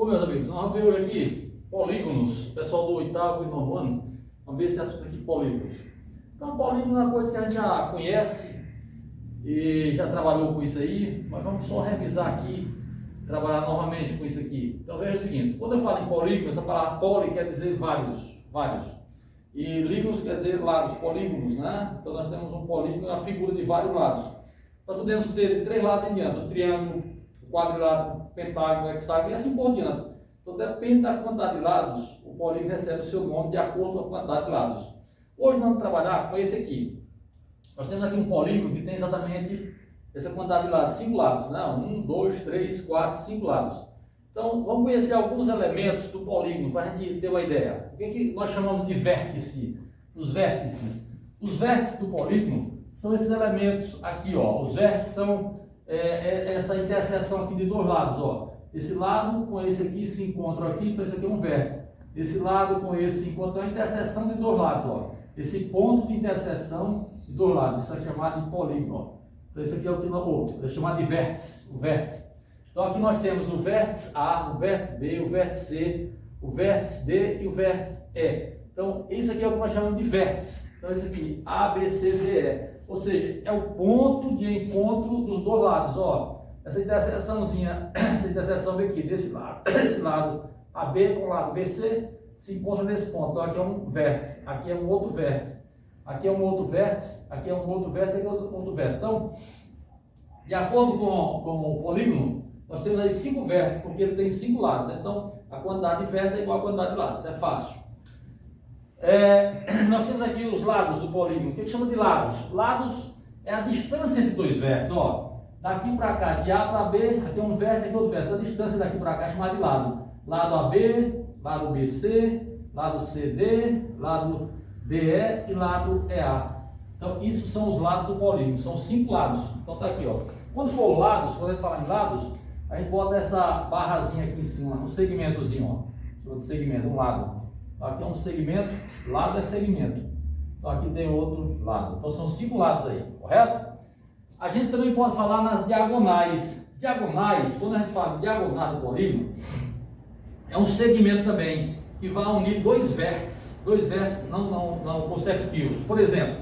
Bom, meus amigos, nós vamos ver hoje aqui polígonos, pessoal do oitavo e nono ano, vamos ver esse assunto aqui, polígonos. Então, polígono é uma coisa que a gente já conhece e já trabalhou com isso aí, mas vamos só revisar aqui, trabalhar novamente com isso aqui. Então, veja o seguinte, quando eu falo em polígonos, essa palavra poli quer dizer vários, e lígonos quer dizer lados, polígonos, né? Então, nós temos um polígono, uma figura de vários lados. Nós podemos ter de 3 lados em diante, o triângulo, o quadrilátero, o pentágono, o hexágono e assim por diante. Então, depende da quantidade de lados, o polígono recebe o seu nome de acordo com a quantidade de lados. Hoje nós vamos trabalhar com esse aqui. Nós temos aqui um polígono que tem exatamente essa quantidade de lados, 5 lados, né? 1, 2, 3, 4, 5 lados. Então, vamos conhecer alguns elementos do polígono para a gente ter uma ideia. O que nós chamamos de vértice? Os vértices. Os vértices do polígono são esses elementos aqui, ó. Os vértices são essa interseção aqui de dois lados, ó. Esse lado com esse aqui se encontram aqui, então esse aqui é um vértice. Esse lado com esse se encontra, é uma interseção de dois lados, ó. Esse ponto de interseção de dois lados, isso é chamado de polígono, ó. Então esse aqui é o que nós é chamado de vértice, o vértice. Então aqui nós temos o vértice A, o vértice B, o vértice C, o vértice D e o vértice E. Então isso aqui é o que nós chamamos de vértice. Então esse aqui, A, B, C, D, E. Ou seja, é o ponto de encontro dos dois lados, ó. Essa interseçãozinha, essa interseção aqui, desse lado AB com o lado BC, se encontra nesse ponto. Então aqui é um vértice, aqui é um outro vértice, aqui é um outro vértice, aqui é um outro vértice, aqui é outro vértice. Então, de acordo com o polígono, nós temos aí 5 vértices, porque ele tem 5 lados. Então, a quantidade de vértices é igual à quantidade de lados, é fácil. Nós temos aqui os lados do polígono. O que chama de lados? Lados é a distância entre dois vértices, ó. Daqui para cá, de A para B, aqui é um vértice, aqui é outro vértice. A distância daqui para cá é chamada de lado. Lado AB, lado BC, lado CD, lado DE e lado EA. Então, isso são os lados do polígono. São 5 lados. Então, tá aqui, ó. Quando for lados, quando a gente falar em lados, a gente bota essa barrazinha aqui em cima, um segmentozinho, ó. Outro segmento, um lado. Então, aqui é um segmento, lado é segmento. Então, aqui tem outro lado. Então, são 5 lados aí, correto? A gente também pode falar nas diagonais. Diagonais, quando a gente fala de diagonal do polígono, é um segmento também que vai unir dois vértices não consecutivos. Por exemplo,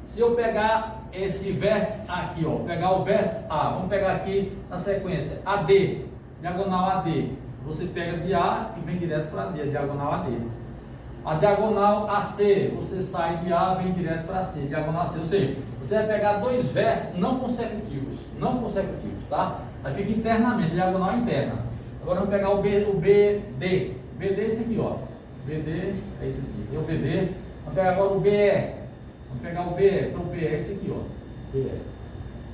se eu pegar esse vértice aqui, ó, pegar o vértice A, vamos pegar aqui na sequência AD, diagonal AD. Você pega de A e vem direto para D, diagonal AD. A diagonal AC, você sai de A e vem direto para C, diagonal AC. Ou seja, você vai pegar dois vértices não consecutivos, tá? Aí fica internamente, diagonal interna. Agora vamos pegar o BD. BD é esse aqui, ó. BD é esse aqui. Tem o BD. Vamos pegar agora o BE. Vamos pegar o BE. Então o BE é esse aqui, ó. BE.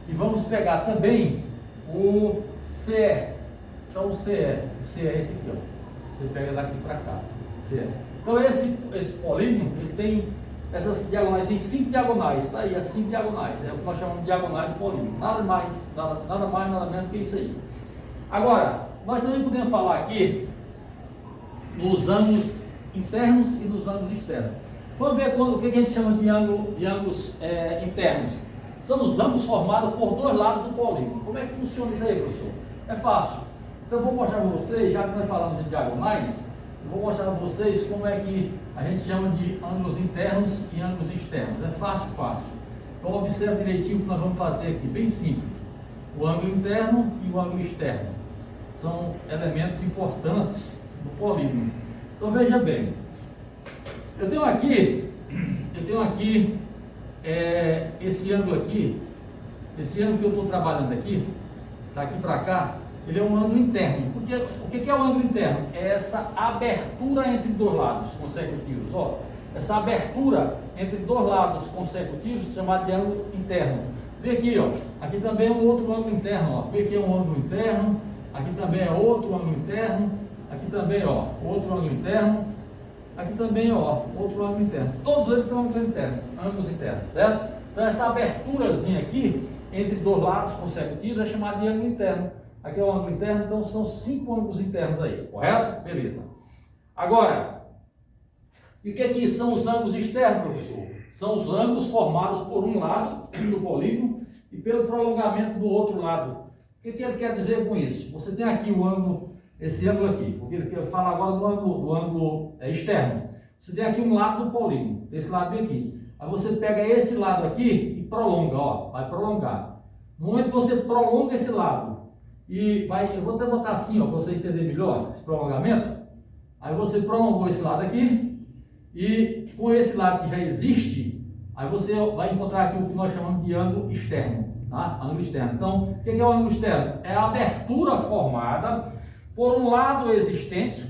E vamos pegar também o CE. Então o CE é esse aqui, ó. Você pega daqui para cá. CE. Então esse polígono, ele tem essas diagonais, tem 5 diagonais, tá aí, as 5 diagonais, é o que nós chamamos de diagonais do polígono, nada mais, nada menos que isso aí. Agora, nós também podemos falar aqui nos ângulos internos e nos ângulos externos. Vamos ver o que a gente chama de ângulos internos. São os ângulos formados por dois lados do polígono. Como é que funciona isso aí, professor? É fácil. Então eu vou mostrar para vocês, já que nós falamos de diagonais, eu vou mostrar para vocês como é que a gente chama de ângulos internos e ângulos externos. É fácil. Então observe direitinho o que nós vamos fazer aqui, bem simples. O ângulo interno e o ângulo externo são elementos importantes do polígono. Então veja bem, eu tenho aqui esse ângulo aqui, esse ângulo que eu estou trabalhando aqui, daqui para cá, ele é um ângulo interno. Porque o que é o ângulo interno? É essa abertura entre dois lados consecutivos. Ó, essa abertura entre dois lados consecutivos, chamada de ângulo interno. Vê aqui, ó. Aqui também é um outro ângulo interno. Ó. Vê aqui é um ângulo interno. Aqui também é outro ângulo interno. Aqui também, ó, outro ângulo interno. Aqui também, ó, outro ângulo interno. Todos eles são ângulos internos, certo? Então essa aberturazinha aqui entre dois lados consecutivos é chamada de ângulo interno. Aqui é o ângulo interno, então são 5 ângulos internos aí, correto? Beleza. Agora, e o que são os ângulos externos, professor? São os ângulos formados por um lado do polígono e pelo prolongamento do outro lado. O que ele quer dizer com isso? Você tem aqui o ângulo esse ângulo aqui, porque eu falo agora do ângulo externo. Você tem aqui um lado do polígono, esse lado bem aqui. Aí você pega esse lado aqui e prolonga, ó, vai prolongar. No momento que você prolonga esse lado, e vai, eu vou até botar assim, ó, para você entender melhor esse prolongamento. Aí você prolongou esse lado aqui, e com esse lado que já existe, aí você vai encontrar aqui o que nós chamamos de ângulo externo, tá? Ângulo externo. Então, o que é o ângulo externo? É a abertura formada por um lado existente,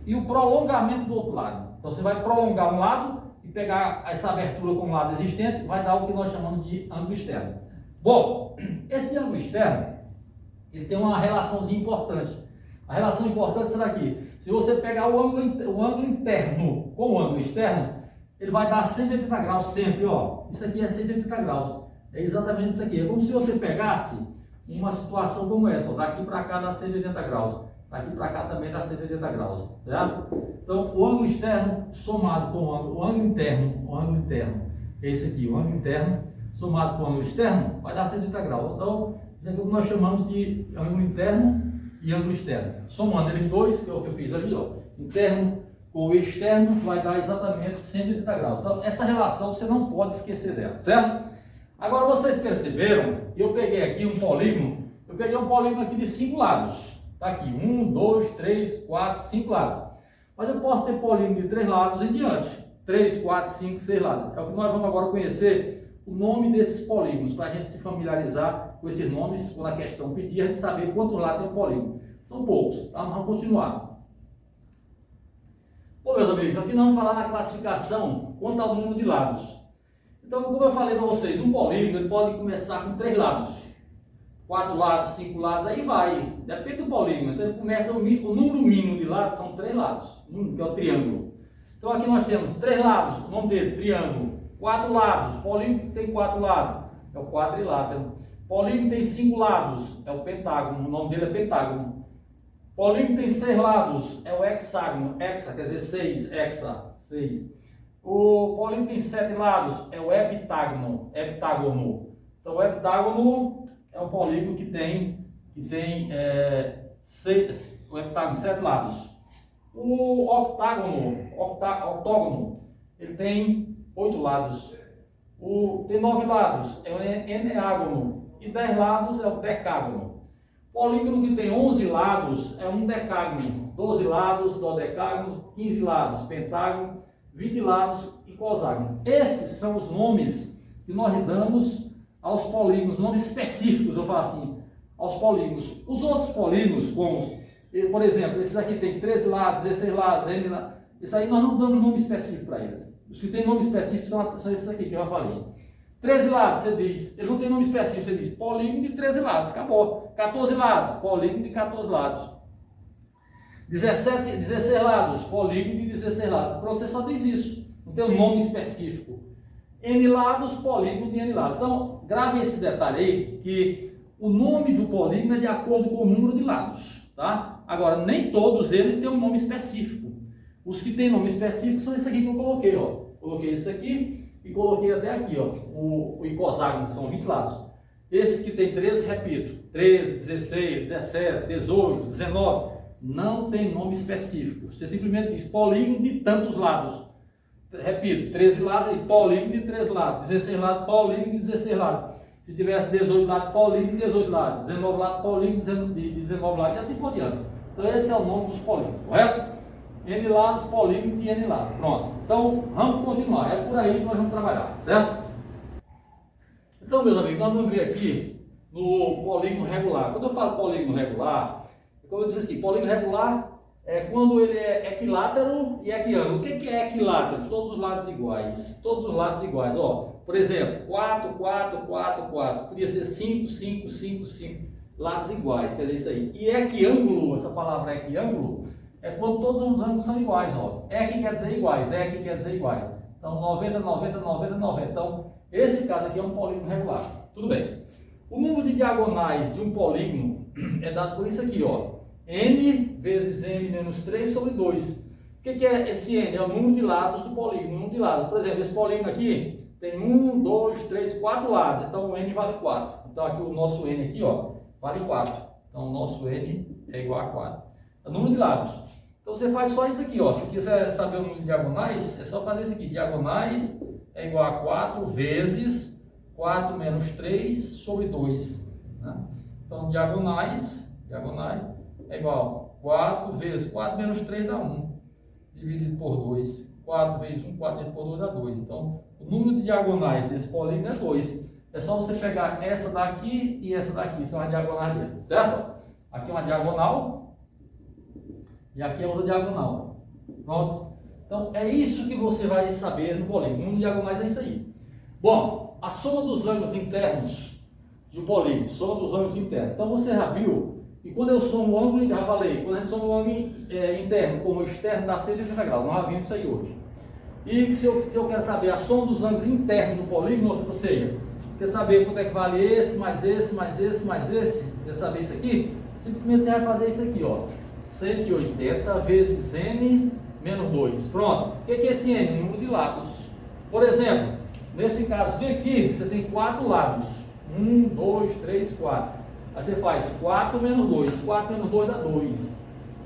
e o prolongamento do outro lado. Então, você vai prolongar um lado e pegar essa abertura com o lado existente, vai dar o que nós chamamos de ângulo externo. Bom, esse ângulo externo, ele tem uma relaçãozinha importante. A relação importante é essa daqui. Se você pegar o ângulo interno com o ângulo externo, ele vai dar 180 graus sempre, ó. Isso aqui é 180 graus. É exatamente isso aqui. É como se você pegasse uma situação como essa, ó. Daqui para cá dá 180 graus. Daqui para cá também dá 180 graus, certo? Então, o ângulo externo somado com o ângulo interno, é esse aqui, o ângulo interno somado com o ângulo externo, vai dar 180 graus. Então, isso aqui é o que nós chamamos de ângulo interno e ângulo externo. Somando eles dois, que é o que eu fiz ali, ó, interno com o externo, vai dar exatamente 180 graus. Então, essa relação você não pode esquecer dela, certo? Agora, vocês perceberam que eu peguei aqui um polígono, aqui de 5 lados. Está aqui, 1, 2, 3, 4, 5 lados. Mas eu posso ter polígono de 3 lados em diante. 3, 4, 5, 6 lados. É o que nós vamos agora conhecer o nome desses polígonos, para a gente se familiarizar com esses nomes, quando a questão pedir, a gente saber quantos lados tem um polígono. São poucos, tá? Mas vamos continuar. Bom, meus amigos, aqui nós vamos falar na classificação quanto ao número de lados. Então, como eu falei para vocês, um polígono ele pode começar com 3 lados. 4 lados, 5 lados, aí vai. Depende do polígono. Então, ele começa o número mínimo de lados são 3 lados, que é o triângulo. Então, aqui nós temos 3 lados, o nome dele, triângulo. 4 lados, polígono que tem 4 lados, é o quadrilátero. Polígono tem 5 lados, é o pentágono, o nome dele é pentágono. Polígono tem 6 lados, é o hexágono, hexa quer dizer 6, hexa, 6. O polígono tem 7 lados, é o heptágono. Então, o heptágono é um polígono que tem 7 lados. O octógono, ele tem 8 lados. Tem 9 lados, é o eneágono. E 10 lados é o decágono. Polígono que tem 11 lados é um decágono. 12 lados, dodecágono, 15 lados, pentágono, 20 lados e coságono. Esses são os nomes que nós damos aos polígonos, nomes específicos, eu falo assim, aos polígonos. Os outros polígonos, como, por exemplo, esses aqui tem 13 lados, 16 lados, isso aí nós não damos nome específico para eles. Os que têm nome específico são esses aqui que eu já falei. 13 lados, você diz, ele não tem nome específico, você diz polígono de 13 lados, acabou. 14 lados, polígono de 14 lados. 16 lados, polígono de 16 lados. Para você só diz isso, não tem um nome específico. N lados, polígono de N lados. Então, grave esse detalhe aí, que o nome do polígono é de acordo com o número de lados, tá? Agora, nem todos eles têm um nome específico. Os que têm nome específico são esse aqui que eu coloquei, ó. Coloquei esse aqui e coloquei até aqui, ó, o icoságono, que são 20 lados. Esses que tem 13, repito, 13, 16, 17, 18, 19, não tem nome específico. Você simplesmente diz polígono de tantos lados. Repito, 13 lados e polígono de 13 lados, 16 lados, polígono de 16 lados. Se tivesse 18 lados, polígono de 18 lados, 19 lados, polígono de 19 lados, e assim por diante. Então esse é o nome dos polígonos, correto? N lados, polígono de N lados. Pronto. Então vamos continuar, é por aí que nós vamos trabalhar, certo? Então, meus amigos, nós vamos ver aqui no polígono regular. Quando eu falo polígono regular, como eu disse aqui, polígono regular é quando ele é equilátero e equiângulo. O que é equilátero? Todos os lados iguais. Todos os lados iguais. Ó, por exemplo, 4, 4, 4, 4. Podia ser 5, 5, 5, 5. Lados iguais, quer dizer isso aí. E equiângulo, essa palavra equiângulo, é quando todos os ângulos são iguais. Ó. Equi quer dizer iguais, equi quer dizer iguais. Então, 90, 90, 90, 90. Então, esse caso aqui é um polígono regular. Tudo bem. O número de diagonais de um polígono é dado por isso aqui, ó. N vezes N menos 3 sobre 2. O que é esse N? É o número de lados do polígono. O número de lados. Por exemplo, esse polígono aqui tem 1, 2, 3, 4 lados. Então o N vale 4. Então aqui o nosso N aqui, ó, vale 4. Então, o nosso N é igual a 4. O número de lados. Então, você faz só isso aqui, ó. Se quiser saber o número de diagonais, é só fazer isso aqui. Diagonais é igual a 4 vezes 4 menos 3 sobre 2. Né? Então, diagonais é igual a 4 vezes 4 menos 3 dá 1. Dividido por 2. 4 vezes 1, 4 dividido por 2 dá 2. Então, o número de diagonais desse polígono é 2. É só você pegar essa daqui e essa daqui. São as diagonais dele, certo? Aqui é uma diagonal. E aqui é outra diagonal. Pronto? Então, é isso que você vai saber no polígono. O número de diagonais é isso aí. Bom, a soma dos ângulos internos do polígono. Soma dos ângulos internos. Então, você já viu que quando eu somo o ângulo, já falei, quando a gente soma o ângulo interno como externo, dá 180 graus. Nós já vimos isso aí hoje. E se eu quero saber a soma dos ângulos internos do polígono, ou seja, quer saber quanto é que vale esse, mais esse, mais esse, mais esse, quer saber isso aqui? Simplesmente você vai fazer isso aqui, ó. 180 vezes n menos 2. Pronto. O que é esse n? Número de lados. Por exemplo, nesse caso de aqui, você tem 4 lados. 1, 2, 3, 4. Aí você faz 4 menos 2. 4 menos 2 dá 2.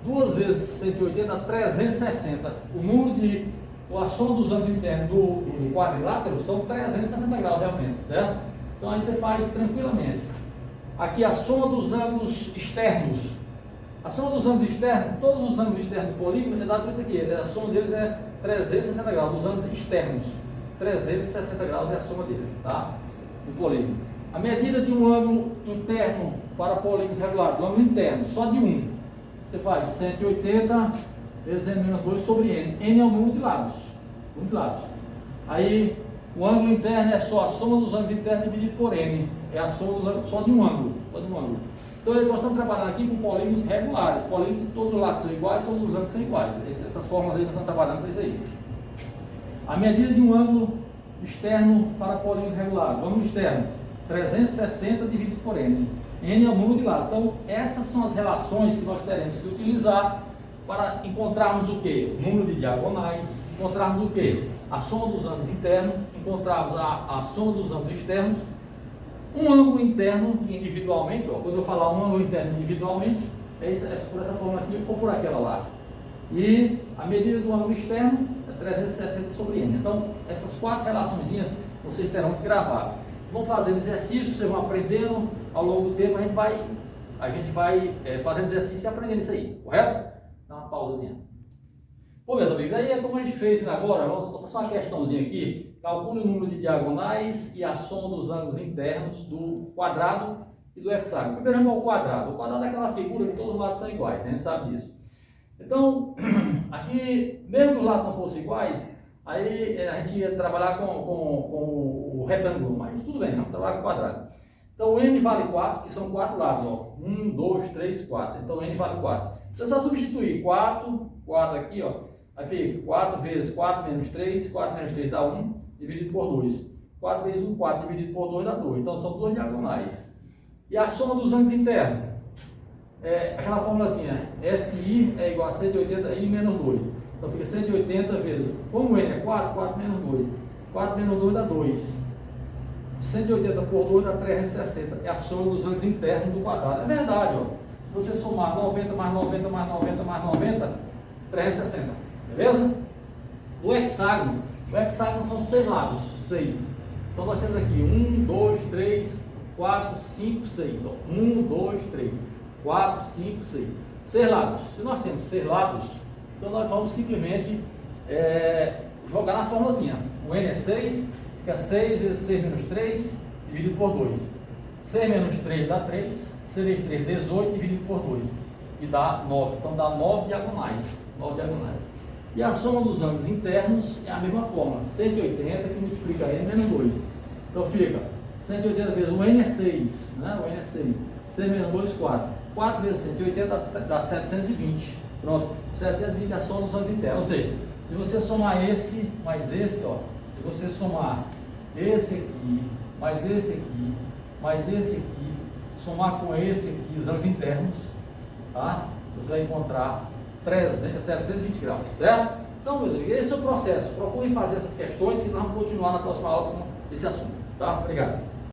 2 vezes 180 dá 360. O número de... a soma dos ângulos internos do quadrilátero são 360 graus realmente, certo? Então aí você faz tranquilamente. Aqui a soma dos ângulos externos. A soma dos ângulos externos, todos os ângulos externos do polígono é dado por isso aqui. A soma deles é 360 graus, dos ângulos externos. 360 graus é a soma deles, tá? Do polígono. A medida de um ângulo interno para polígonos regulares, do ângulo interno, só de um. Você faz 180 vezes n menos 2 sobre n. N é o número de lados. Número de lados. Aí, o ângulo interno é só a soma dos ângulos internos dividido por n. É a soma dos ângulos, só de um ângulo. Só de um ângulo. Então, nós estamos trabalhando aqui com polígonos regulares. Polígonos que todos os lados são iguais, todos os ângulos são iguais. Essas fórmulas aí nós estamos trabalhando com isso aí. A medida de um ângulo externo para polígono regular. O ângulo externo, 360 dividido por n. N é o número de lados. Então, essas são as relações que nós teremos que utilizar para encontrarmos o que? O número de diagonais, encontrarmos o que? A soma dos ângulos internos, encontrarmos a soma dos ângulos externos, um ângulo interno individualmente, ó, quando eu falar um ângulo interno individualmente, é por essa forma aqui ou por aquela lá. E a medida do ângulo externo é 360 sobre n. Então, essas 4 relaçõezinhas vocês terão que gravar. Vão fazendo exercícios, vocês vão aprendendo ao longo do tempo, a gente vai fazendo exercício e aprendendo isso aí, correto? Dá uma pausazinha. Bom, meus amigos, aí é como a gente fez agora, vamos botar só uma questãozinha aqui. Calcule o número de diagonais e a soma dos ângulos internos do quadrado e do hexágono. Primeiro vamos ao quadrado. O quadrado é aquela figura que todos os lados são iguais, né? A gente sabe disso. Então, aqui, mesmo que os lados não fossem iguais, aí a gente ia trabalhar com o retângulo, mas tudo bem, vamos trabalhar com o quadrado. Então, o n vale 4, que são 4 lados, ó. 1, 2, 3, 4. Então, n vale 4. Então, é só substituir 4 aqui, ó. Aí fica 4 vezes 4 menos 3, 4 menos 3 dá 1, dividido por 2. 4 vezes 1, 4, dividido por 2 dá 2. Então, são duas diagonais. E a soma dos ângulos internos? É aquela formulazinha, SI é igual a 180I menos 2. Então, fica 180 vezes, como n é 4, 4 menos 2. 4 menos 2 dá 2. 180 por 2 dá 360. É a soma dos ângulos internos do quadrado. É verdade, ó. Se você somar 90 mais 90 mais 90 mais 90, 360. Beleza? O hexágono são 6 lados. 6. Então nós temos aqui 1, 2, 3, 4, 5, 6. 1, 2, 3, 4, 5, 6. 6 lados. Se nós temos 6 lados, então nós vamos simplesmente jogar na formulazinha. O n é 6, fica 6 vezes 6 menos 3, dividido por 2. 6 menos 3 dá 3, 6 vezes 3, 18, dividido por 2. E dá 9. Então dá 9 diagonais. 9 diagonais. E a soma dos ângulos internos é a mesma forma. 180 que multiplica n menos 2. Então fica 180 vezes o n é 6. Né? O n é 6. 6 menos 2, 4. 4 vezes 180 dá 720. Pronto. 720 é a soma dos ângulos internos. Ou seja, se você somar esse mais esse, ó. Se você somar esse aqui, mais esse aqui, mais esse aqui, somar com esse aqui, os ângulos internos, tá? Você vai encontrar 720 graus, certo? Então, meus amigos, esse é o processo. Procurem fazer essas questões que nós vamos continuar na próxima aula com esse assunto, tá? Obrigado.